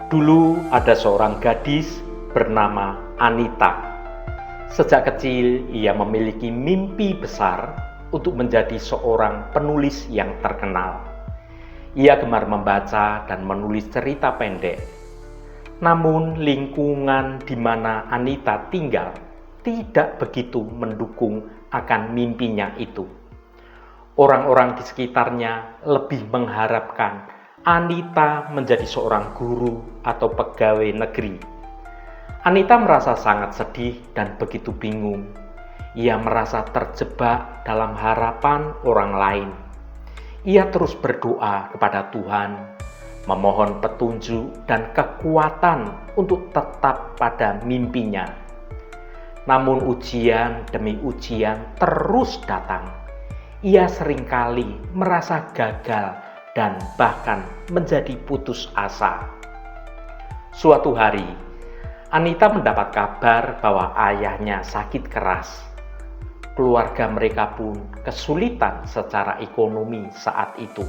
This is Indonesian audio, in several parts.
Dulu ada seorang gadis bernama Anita. Sejak kecil ia memiliki mimpi besar untuk menjadi seorang penulis yang terkenal. Ia gemar membaca dan menulis cerita pendek. Namun lingkungan di mana Anita tinggal tidak begitu mendukung akan mimpinya itu. Orang-orang di sekitarnya lebih mengharapkan Anita menjadi seorang guru atau pegawai negeri. Anita merasa sangat sedih dan begitu bingung. Ia merasa terjebak dalam harapan orang lain. Ia terus berdoa kepada Tuhan, memohon petunjuk dan kekuatan untuk tetap pada mimpinya. Namun ujian demi ujian terus datang. Ia seringkali merasa gagal dan bahkan menjadi putus asa. Suatu hari, Anita mendapat kabar bahwa ayahnya sakit keras. Keluarga mereka pun kesulitan secara ekonomi saat itu.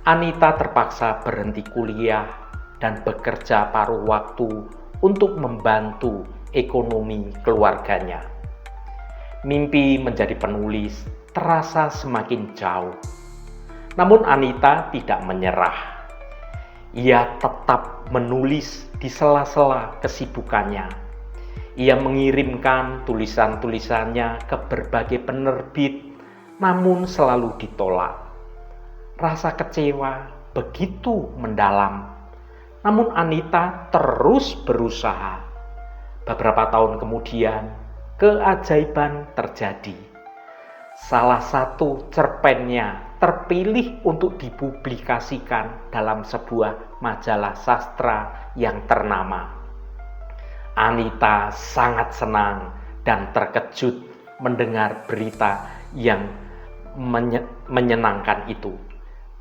Anita terpaksa berhenti kuliah dan bekerja paruh waktu untuk membantu ekonomi keluarganya. Mimpi menjadi penulis terasa semakin jauh. Namun Anita tidak menyerah. Ia tetap menulis di sela-sela kesibukannya. Ia mengirimkan tulisan-tulisannya ke berbagai penerbit, namun selalu ditolak. Rasa kecewa begitu mendalam. Namun Anita terus berusaha. Beberapa tahun kemudian, keajaiban terjadi. Salah satu cerpennya terpilih untuk dipublikasikan dalam sebuah majalah sastra yang ternama. Anita sangat senang dan terkejut mendengar berita yang menyenangkan itu.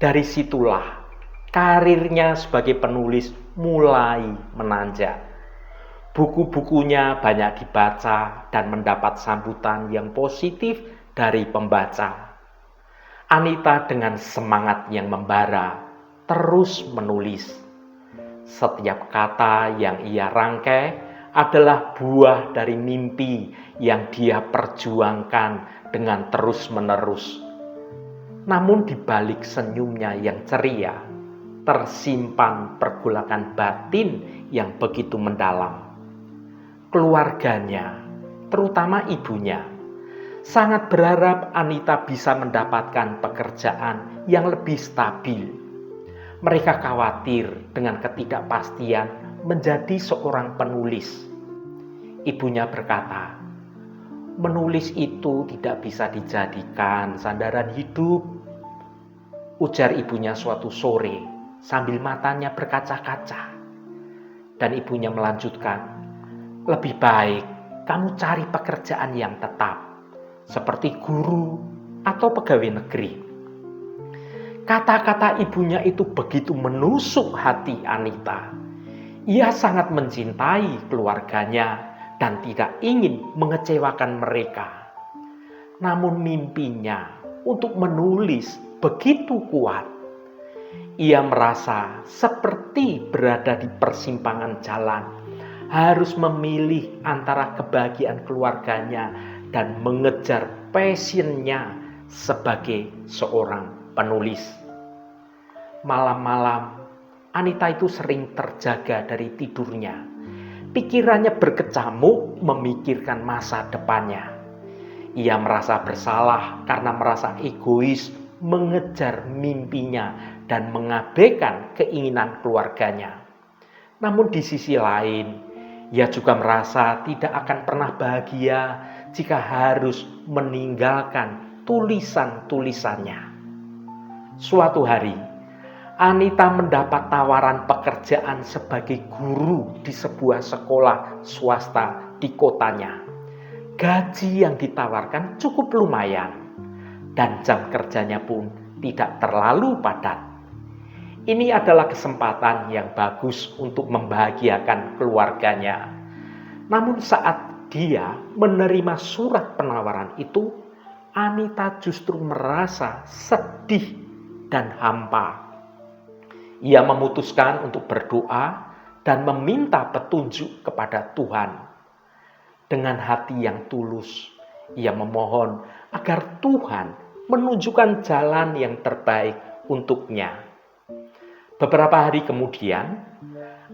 Dari situlah karirnya sebagai penulis mulai menanjak. Buku-bukunya banyak dibaca dan mendapat sambutan yang positif dari pembaca. Anita dengan semangat yang membara terus menulis. Setiap kata yang ia rangkai adalah buah dari mimpi yang dia perjuangkan dengan terus-menerus. Namun di balik senyumnya yang ceria, tersimpan pergolakan batin yang begitu mendalam. Keluarganya, terutama ibunya, sangat berharap Anita bisa mendapatkan pekerjaan yang lebih stabil. Mereka khawatir dengan ketidakpastian menjadi seorang penulis. Ibunya berkata, "Menulis itu tidak bisa dijadikan sandaran hidup," ujar ibunya suatu sore sambil matanya berkaca-kaca. Dan ibunya melanjutkan, "Lebih baik kamu cari pekerjaan yang tetap, seperti guru atau pegawai negeri." Kata-kata ibunya itu begitu menusuk hati Anita. Ia sangat mencintai keluarganya dan tidak ingin mengecewakan mereka. Namun mimpinya untuk menulis begitu kuat. Ia merasa seperti berada di persimpangan jalan, harus memilih antara kebahagiaan keluarganya dan mengejar passionnya sebagai seorang penulis. Malam-malam, Anita itu sering terjaga dari tidurnya. Pikirannya berkecamuk memikirkan masa depannya. Ia merasa bersalah karena merasa egois mengejar mimpinya dan mengabaikan keinginan keluarganya. Namun di sisi lain, ia juga merasa tidak akan pernah bahagia jika harus meninggalkan tulisan-tulisannya. Suatu hari, Anita mendapat tawaran pekerjaan sebagai guru di sebuah sekolah swasta di kotanya. Gaji yang ditawarkan cukup lumayan dan jam kerjanya pun tidak terlalu padat. Ini adalah kesempatan yang bagus untuk membahagiakan keluarganya. Namun saat dia menerima surat penawaran itu, Anita justru merasa sedih dan hampa. Ia memutuskan untuk berdoa dan meminta petunjuk kepada Tuhan. Dengan hati yang tulus, ia memohon agar Tuhan menunjukkan jalan yang terbaik untuknya. Beberapa hari kemudian,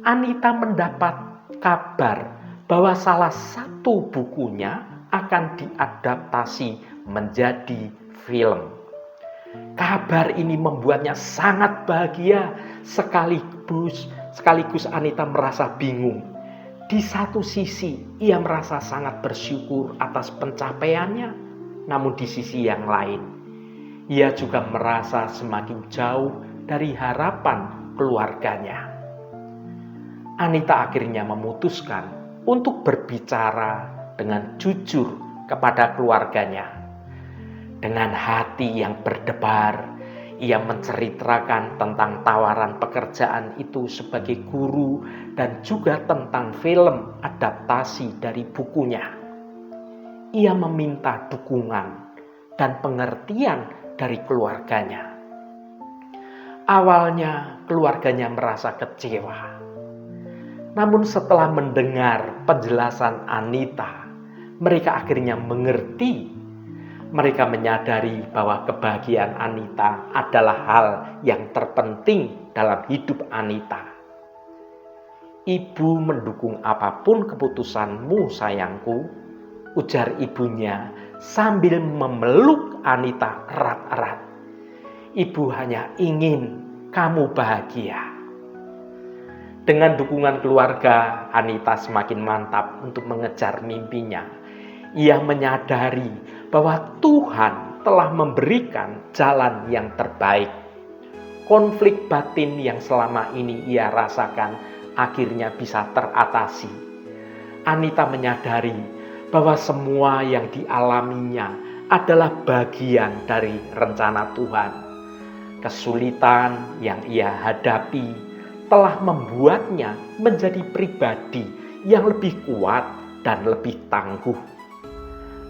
Anita mendapat kabar bahwa salah satu bukunya akan diadaptasi menjadi film. Kabar ini membuatnya sangat bahagia, sekaligus Anita merasa bingung. Di satu sisi, ia merasa sangat bersyukur atas pencapaiannya, namun di sisi yang lain, ia juga merasa semakin jauh dari harapan keluarganya. Anita akhirnya memutuskan untuk berbicara dengan jujur kepada keluarganya. Dengan hati yang berdebar, ia menceritakan tentang tawaran pekerjaan itu sebagai guru dan juga tentang film adaptasi dari bukunya. Ia meminta dukungan dan pengertian dari keluarganya. Awalnya keluarganya merasa kecewa. Namun setelah mendengar penjelasan Anita, mereka akhirnya mengerti. Mereka menyadari bahwa kebahagiaan Anita adalah hal yang terpenting dalam hidup Anita. "Ibu mendukung apapun keputusanmu, sayangku," ujar ibunya sambil memeluk Anita erat-erat. "Ibu hanya ingin kamu bahagia." Dengan dukungan keluarga, Anita semakin mantap untuk mengejar mimpinya. Ia menyadari bahwa Tuhan telah memberikan jalan yang terbaik. Konflik batin yang selama ini ia rasakan akhirnya bisa teratasi. Anita menyadari bahwa semua yang dialaminya adalah bagian dari rencana Tuhan. Kesulitan yang ia hadapi telah membuatnya menjadi pribadi yang lebih kuat dan lebih tangguh.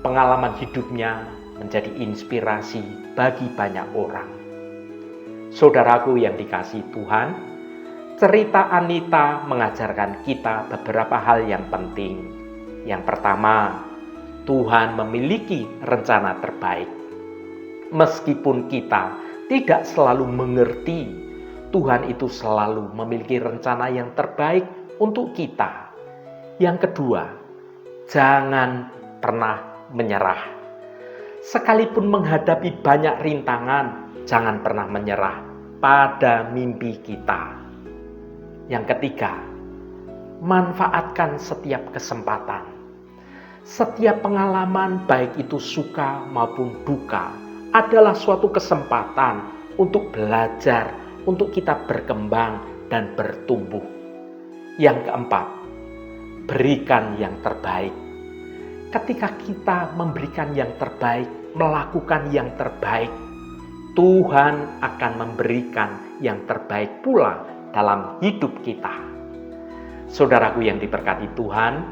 Pengalaman hidupnya menjadi inspirasi bagi banyak orang. Saudaraku yang dikasihi Tuhan, cerita Anita mengajarkan kita beberapa hal yang penting. Yang pertama, Tuhan memiliki rencana terbaik. Meskipun kita tidak selalu mengerti, Tuhan itu selalu memiliki rencana yang terbaik untuk kita. Yang kedua, jangan pernah menyerah. Sekalipun menghadapi banyak rintangan, jangan pernah menyerah pada mimpi kita. Yang ketiga, manfaatkan setiap kesempatan. Setiap pengalaman, baik itu suka maupun duka, adalah suatu kesempatan untuk belajar, untuk kita berkembang dan bertumbuh. Yang keempat, berikan yang terbaik. Ketika kita memberikan yang terbaik, melakukan yang terbaik, Tuhan akan memberikan yang terbaik pula dalam hidup kita. Saudaraku yang diberkati Tuhan,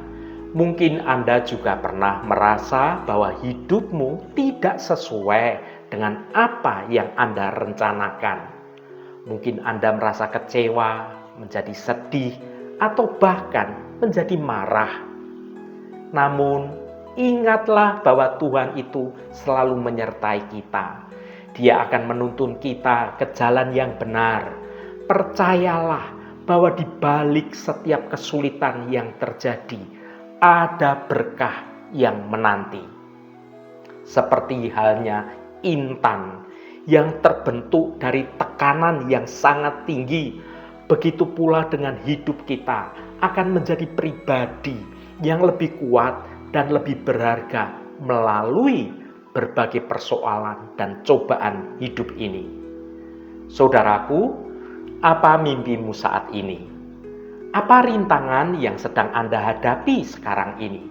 mungkin Anda juga pernah merasa bahwa hidupmu tidak sesuai dengan apa yang Anda rencanakan. Mungkin Anda merasa kecewa, menjadi sedih, atau bahkan menjadi marah. Namun, ingatlah bahwa Tuhan itu selalu menyertai kita. Dia akan menuntun kita ke jalan yang benar. Percayalah bahwa di balik setiap kesulitan yang terjadi, ada berkah yang menanti. Seperti halnya intan yang terbentuk dari tekanan yang sangat tinggi, begitu pula dengan hidup kita akan menjadi pribadi yang lebih kuat dan lebih berharga melalui berbagai persoalan dan cobaan hidup ini. Saudaraku, apa mimpimu saat ini? Apa rintangan yang sedang Anda hadapi sekarang ini?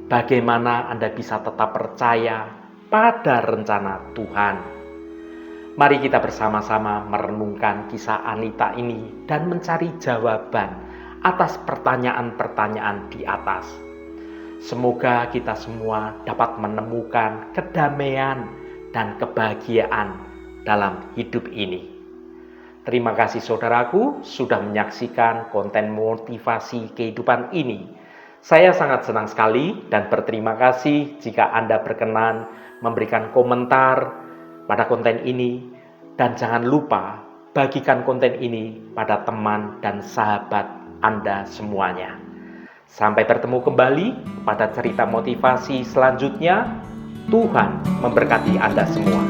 Bagaimana Anda bisa tetap percaya pada rencana Tuhan? Mari kita bersama-sama merenungkan kisah Anita ini dan mencari jawaban atas pertanyaan-pertanyaan di atas. Semoga kita semua dapat menemukan kedamaian dan kebahagiaan dalam hidup ini. Terima kasih saudaraku sudah menyaksikan konten motivasi kehidupan ini. Saya sangat senang sekali dan berterima kasih jika Anda berkenan memberikan komentar pada konten ini. Dan jangan lupa bagikan konten ini pada teman dan sahabat Anda semuanya. Sampai bertemu kembali pada cerita motivasi selanjutnya. Tuhan memberkati Anda semua.